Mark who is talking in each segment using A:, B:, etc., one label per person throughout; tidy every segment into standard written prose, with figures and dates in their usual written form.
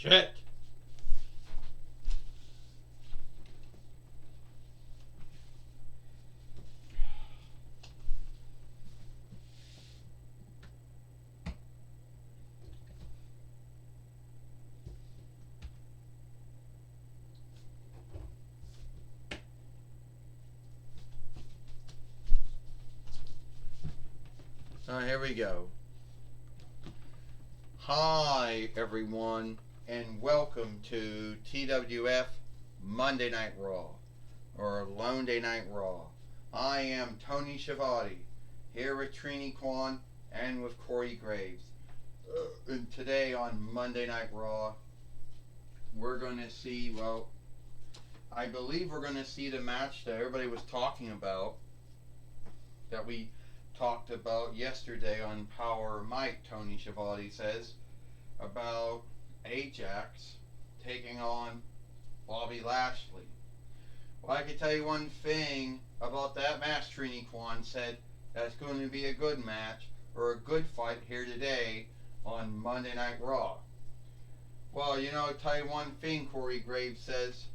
A: Shit. Here we go. Hi, everyone, and welcome to TWF Monday Night Raw, or Lone Day Night Raw. I am Tony Schiavone, here with Trini Kwan and with Corey Graves. And today on Monday Night Raw, we're going to see, well, I believe we're going to see the match that everybody was talking about, that we talked about yesterday on Power Mike, Tony Schiavone says, about Ajax taking on Bobby Lashley. Well, I can tell you one thing about that match. Trini Kwan said that's going to be a good match, or a good fight here today on Monday Night Raw. Well, I'll tell you one thing, Corey Graves says,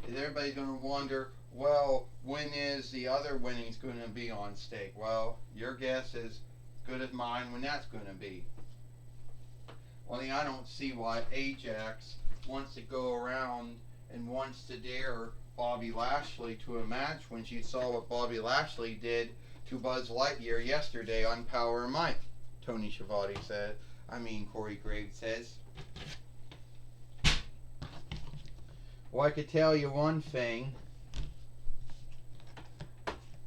A: is everybody's going to wonder, well, when is the other winnings going to be on stake? Well, your guess is as good as mine when that's going to be. Only I don't see why Ajax wants to go around and wants to dare Bobby Lashley to a match when she saw what Bobby Lashley did to Buzz Lightyear yesterday on Power Mike, Tony Schiavone said. Corey Graves says. Well, I could tell you one thing.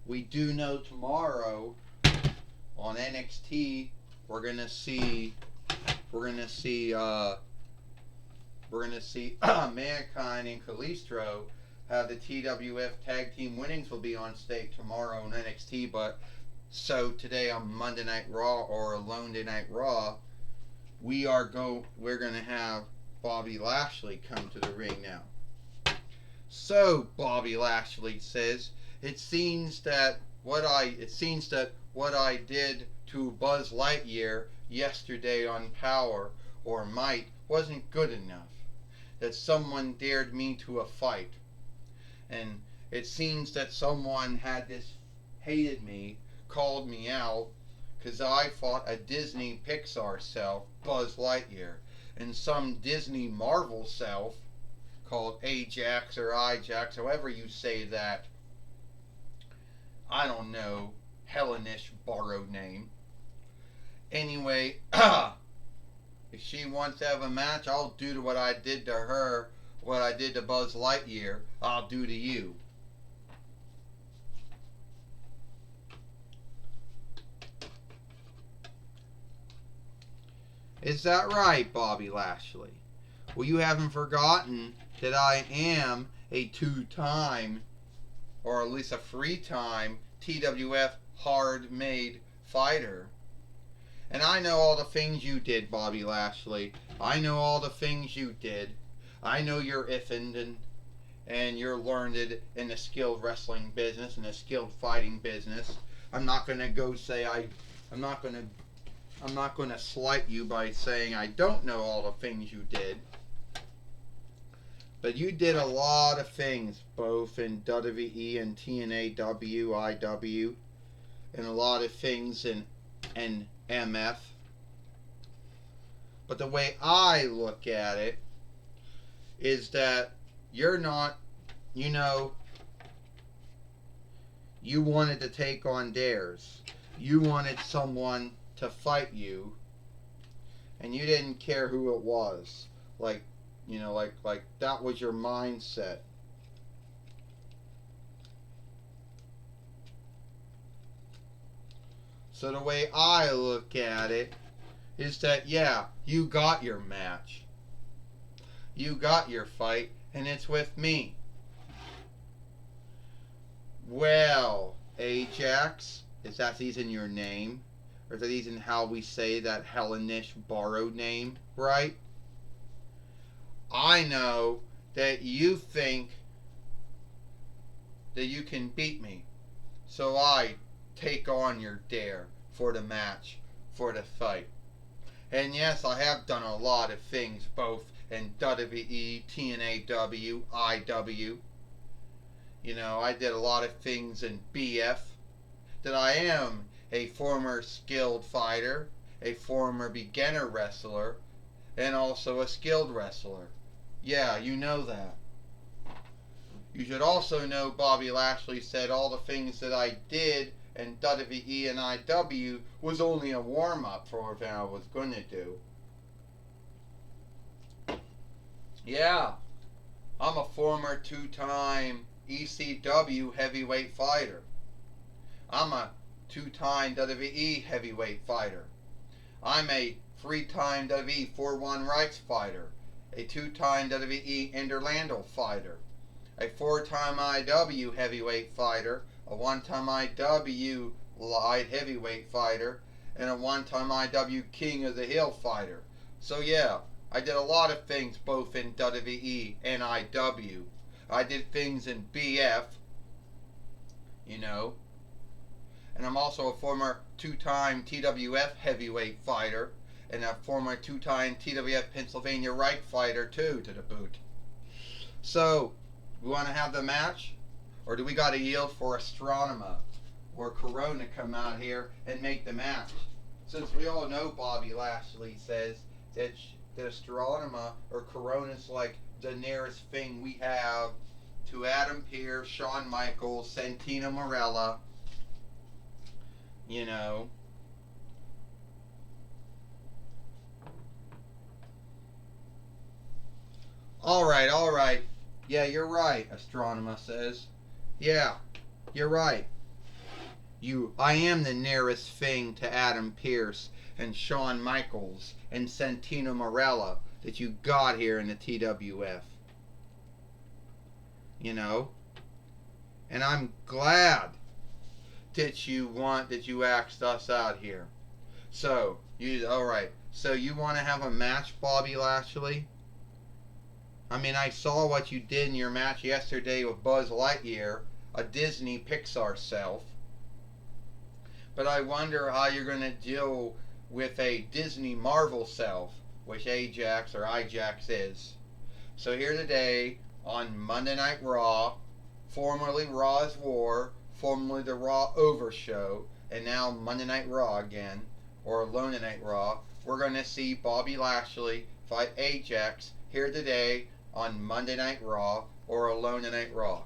A: We do know tomorrow on NXT we're gonna see Mankind and Kalisto have the TWF Tag Team winnings will be on stake tomorrow on NXT. But so today on Monday Night Raw, or Lone Day Night Raw, we're gonna have Bobby Lashley come to the ring now. So Bobby Lashley says, it seems that what I did to Buzz Lightyear yesterday on Power or Might wasn't good enough. That someone dared me to a fight. And it seems that someone hated me, called me out, because I fought a Disney Pixar self, Buzz Lightyear, and some Disney Marvel self called Ajax or Ajax, however you say that. I don't know, Hellenish borrowed name. Anyway, if she wants to have a match, I'll do to what I did to her, what I did to Buzz Lightyear, I'll do to you. Is that right, Bobby Lashley? Well, you haven't forgotten that I am a two-time, or at least a three-time, TWF hard-made fighter. And I know all the things you did, Bobby Lashley. I know all the things you did. I know you're iffin' and you're learned in the skilled wrestling business and the skilled fighting business. I'm not gonna slight you by saying I don't know all the things you did. But you did a lot of things, both in WWE and TNA, WIW, and a lot of things in MF. But the way I look at it is that you're not, you wanted to take on dares. You wanted someone to fight you, and you didn't care who it was. Like that was your mindset. So the way I look at it is that, yeah, you got your match. You got your fight, and it's with me. Well, Ajax, is that even your name? Or is that even how we say that Hellenish borrowed name, right? I know that you think that you can beat me. So I take on your dare for the match, for the fight. And yes, I have done a lot of things both in WWE, TNAW, IW. I did a lot of things in BF. That I am a former skilled fighter, a former beginner wrestler, and also a skilled wrestler. Yeah, you know that. You should also know Bobby Lashley said all the things that I did in WWE and IW was only a warm-up for what I was going to do. Yeah, I'm a former two-time ECW heavyweight fighter. I'm a two-time WWE heavyweight fighter. I'm a three-time WWE 4-1 Rights fighter, a two-time WWE Interlando fighter, a four-time IW heavyweight fighter, a one-time IW light heavyweight fighter, and a one-time IW King of the Hill fighter. So yeah, I did a lot of things both in WWE and IW. I did things in BF, and I'm also a former two-time TWF heavyweight fighter and a former two-time TWF Pennsylvania Right fighter too, to the boot. So, we want to have the match, or do we got to yield for Astronema or Corona come out here and make the match? Since we all know Bobby Lashley says that Astronema or Corona is like the nearest thing we have to Adam Pearce, Shawn Michaels, Santino Marella. All right. Yeah, you're right, Astronema says. Yeah, you're right. I am the nearest thing to Adam Pearce and Shawn Michaels and Santino Marella that you got here in the TWF. And I'm glad that you asked us out here. So, alright. So you want to have a match, Bobby Lashley? I mean, I saw what you did in your match yesterday with Buzz Lightyear, a Disney Pixar self. But I wonder how you're going to deal with a Disney Marvel self, which Ajax or Ajax is. So here today on Monday Night Raw, formerly Raw's War, formerly the Raw Over Show, and now Monday Night Raw again, or Alone Night Raw, we're going to see Bobby Lashley fight Ajax here today on Monday Night Raw, or Alone Night Raw.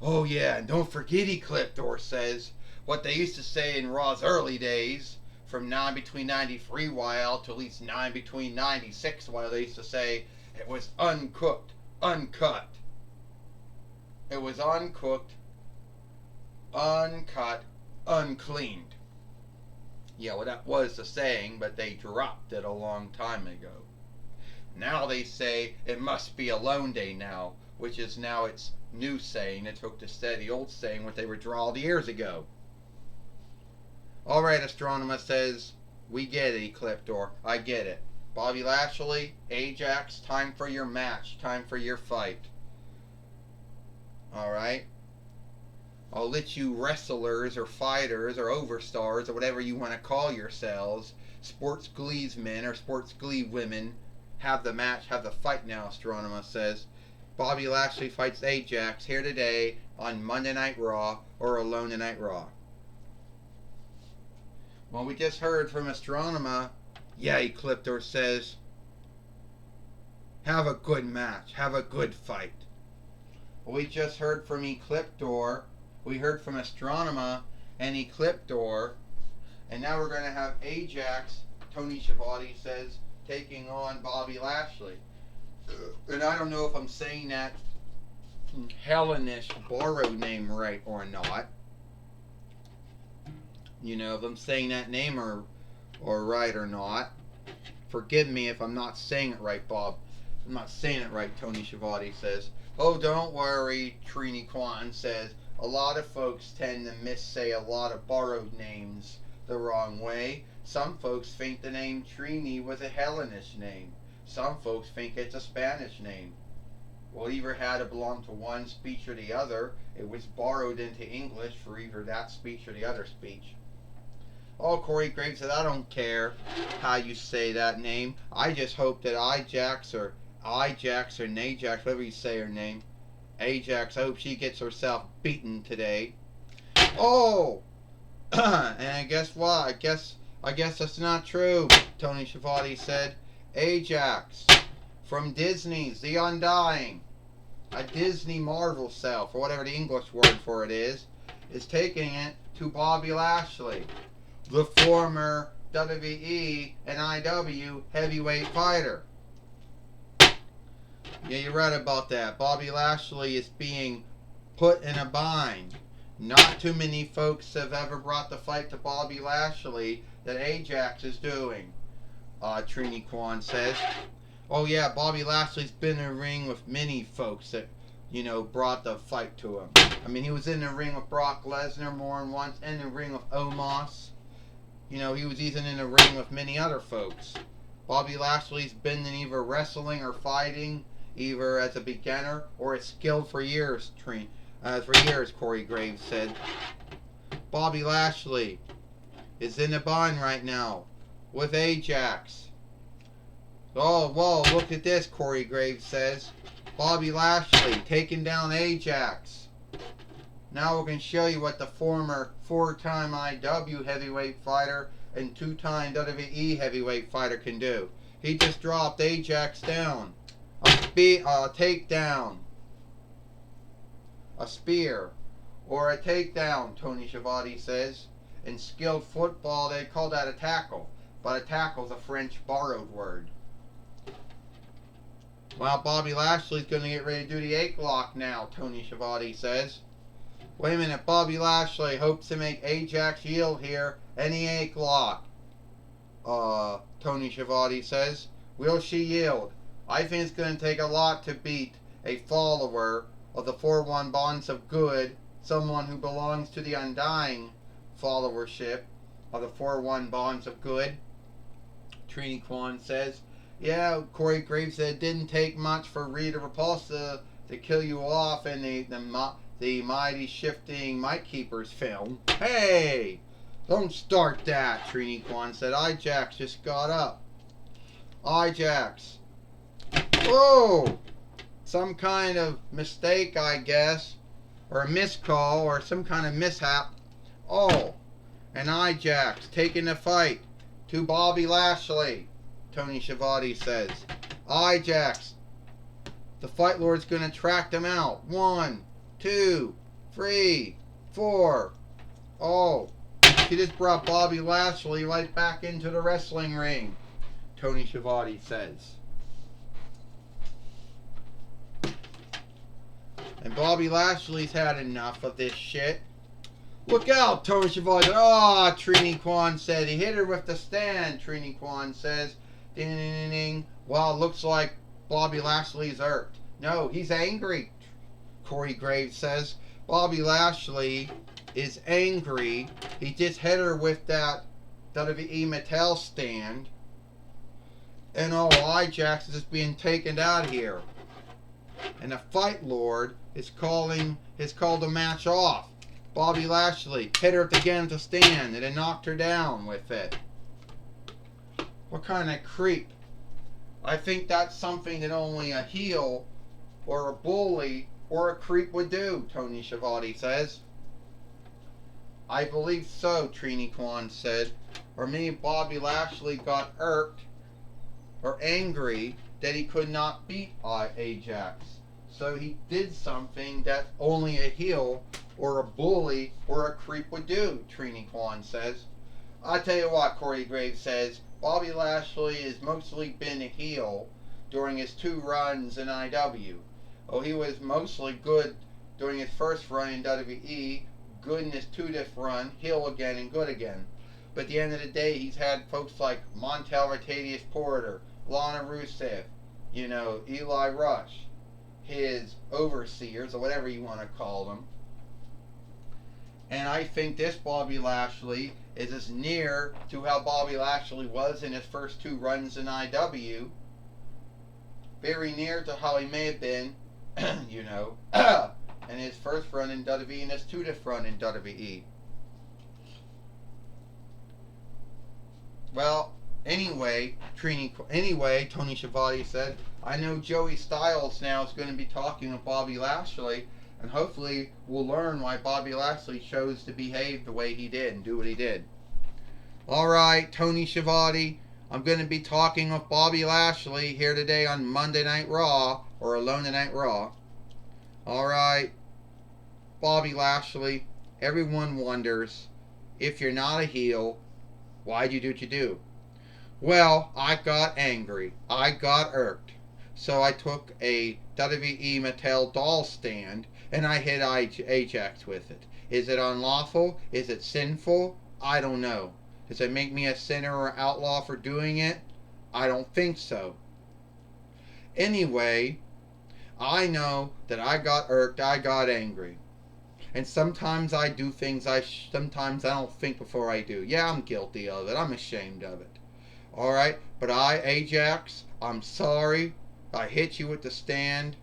A: Oh yeah, and don't forget, Ecliptor says, what they used to say in Raw's early days, from 9 between 93 while to at least 9 between 96 while, they used to say it was uncooked, uncut. It was uncooked, uncut, uncleaned. Yeah, well, that was the saying, but they dropped it a long time ago. Now they say it must be Alone Day now, which is now its new saying. It took to say the old saying what they were drawled years ago. Alright, Astronema says, we get it, Ecliptor. I get it. Bobby Lashley, Ajax, time for your match. Time for your fight. Alright? I'll let you wrestlers or fighters or overstars or whatever you want to call yourselves, sports gleesmen or sports glee women, have the match, have the fight now, Astronema says. Bobby Lashley fights Ajax here today on Monday Night Raw or Alone Night Raw. Well, we just heard from Astronema. Yeah, Ecliptor says, have a good match, have a good fight. Well, we just heard from Ecliptor. We heard from Astronema and Ecliptor. And now we're going to have Ajax, Tony Schiavone says, taking on Bobby Lashley. And I don't know if I'm saying that Hellenish borrowed name right or not. If I'm saying that name or right or not. Forgive me if I'm not saying it right, Bob. I'm not saying it right, Tony Schiavone says. Oh, don't worry, Trini Kwan says. A lot of folks tend to missay a lot of borrowed names the wrong way. Some folks think the name Trini was a Hellenish name. Some folks think it's a Spanish name. Well, either had to belong to one speech or the other. It was borrowed into English for either that speech or the other speech. Oh, Corey Graves said, I don't care how you say that name. I just hope that Ajax or Najax, whatever you say her name, Ajax, I hope she gets herself beaten today. Oh! And guess what? I guess that's not true, Tony Schiavone said. Ajax from Disney's The Undying, a Disney Marvel self, or whatever the English word for it is taking it to Bobby Lashley, the former WWE and IW heavyweight fighter. Yeah, you're right about that. Bobby Lashley is being put in a bind. Not too many folks have ever brought the fight to Bobby Lashley that Ajax is doing, Trini Kwan says. Oh yeah, Bobby Lashley's been in a ring with many folks that, brought the fight to him. I mean, he was in the ring with Brock Lesnar more than once, in the ring with Omos. He was even in the ring with many other folks. Bobby Lashley's been in either wrestling or fighting, either as a beginner or as skilled for years, Corey Graves said. Bobby Lashley is in a bind right now with Ajax. Oh, whoa, look at this, Corey Graves says. Bobby Lashley taking down Ajax. Now we can show you what the former 4-time IW heavyweight fighter and 2-time WWE heavyweight fighter can do. He just dropped Ajax down. A takedown. A spear. Or a takedown, Tony Schiavone says. In skilled football, they call that a tackle. But a tackle is a French borrowed word. Well, Bobby Lashley's going to get ready to do the ache lock now, Tony Schiavone says. Wait a minute, Bobby Lashley hopes to make Ajax yield here. Any ache lock, Tony Schiavone says. Will she yield? I think it's going to take a lot to beat a follower of the 4-1 Bonds of Good, someone who belongs to the Undying followership of the 4-1 Bonds of Good. Trini Kwan says. Yeah, Corey Graves said it didn't take much for Rita Repulsa to kill you off in the Mighty Shifting Mic Keepers film. Hey! Don't start that, Trini Kwan said. Ajax just got up. Ajax. Oh! Some kind of mistake, I guess. Or a miscall, or some kind of mishap. Oh! And Ajax taking the fight to Bobby Lashley, Tony Schiavone says. Ajax. The Fight Lord's going to track them out. 1, 2, 3, 4. Oh. She just brought Bobby Lashley right back into the wrestling ring, Tony Schiavone says. And Bobby Lashley's had enough of this shit. Look out, Tony Schiavone. Oh, Trini Kwan said. He hit her with the stand, Trini Kwan says. Ding, ding, ding, ding. Well, it looks like Bobby Lashley's irked. No, he's angry, Corey Graves says. Bobby Lashley is angry. He just hit her with that WWE Mattel stand. And Ajax is just being taken out here. And the Fight Lord is called the match off. Bobby Lashley hit her again to stand and then knocked her down with it. What kind of creep? I think that's something that only a heel or a bully or a creep would do, Tony Schiavone says. I believe so, Trini Kwan said. Or maybe Bobby Lashley got irked or angry that he could not beat Ajax. So he did something that only a heel or a bully or a creep would do, Trini Kwan says. I tell you what, Corey Graves says, Bobby Lashley has mostly been a heel during his 2 runs in IW. Oh, he was mostly good during his first run in WWE, good in his 2th run, heel again and good again. But at the end of the day, he's had folks like Montel Rotadius Porter, Lana Rusev, Eli Rush, his overseers, or whatever you want to call them. And I think this Bobby Lashley is as near to how Bobby Lashley was in his first 2 runs in IW. Very near to how he may have been, in his first run in WWE and his 2th run in WWE. Well, anyway, Tony Schiavone said, I know Joey Styles now is going to be talking with Bobby Lashley, and hopefully we'll learn why Bobby Lashley chose to behave the way he did and do what he did. Alright, Tony Schiavone, I'm going to be talking with Bobby Lashley here today on Monday Night Raw, or Alone Tonight Raw. Alright, Bobby Lashley, everyone wonders, if you're not a heel, why'd you do what you do? Well, I got angry. I got irked. So I took a WWE Mattel doll stand and I hit Ajax with it. Is it unlawful? Is it sinful? I don't know. Does it make me a sinner or outlaw for doing it? I don't think so. Anyway, I know that I got irked. I got angry. And sometimes I do things sometimes I don't think before I do. Yeah, I'm guilty of it. I'm ashamed of it. Alright, but Ajax, I'm sorry. I hit you with the stand.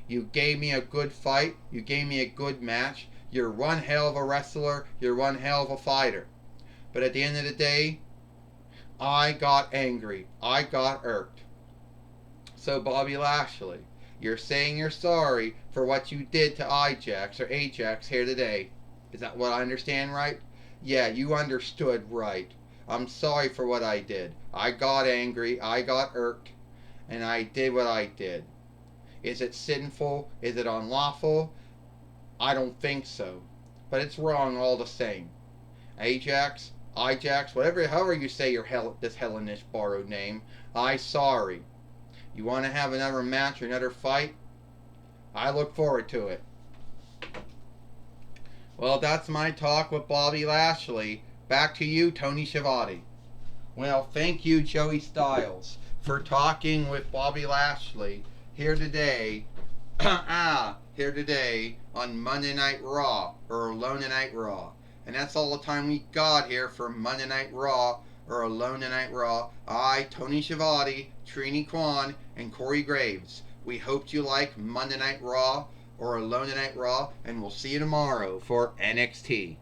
A: You gave me a good fight. You gave me a good match. You're one hell of a wrestler. You're one hell of a fighter. But at the end of the day, I got angry. I got irked. So Bobby Lashley, you're saying you're sorry for what you did to Ajax here today. Is that what I understand right? Yeah, you understood right. I'm sorry for what I did. I got angry, I got irked, and I did what I did. Is it sinful? Is it unlawful? I don't think so. But it's wrong all the same. Ajax, however you say this Hellenish borrowed name, I'm sorry. You want to have another match or another fight? I look forward to it. Well, that's my talk with Bobby Lashley. Back to you, Tony Schiavone. Well, thank you, Joey Styles, for talking with Bobby Lashley here today. Here today on Monday Night Raw, or Alone Tonight Raw. And that's all the time we got here for Monday Night Raw, or Alone Tonight Raw. I, Tony Schiavone, Trini Kwan, and Corey Graves. We hope you like Monday Night Raw, or Alone Tonight Raw, and we'll see you tomorrow for NXT.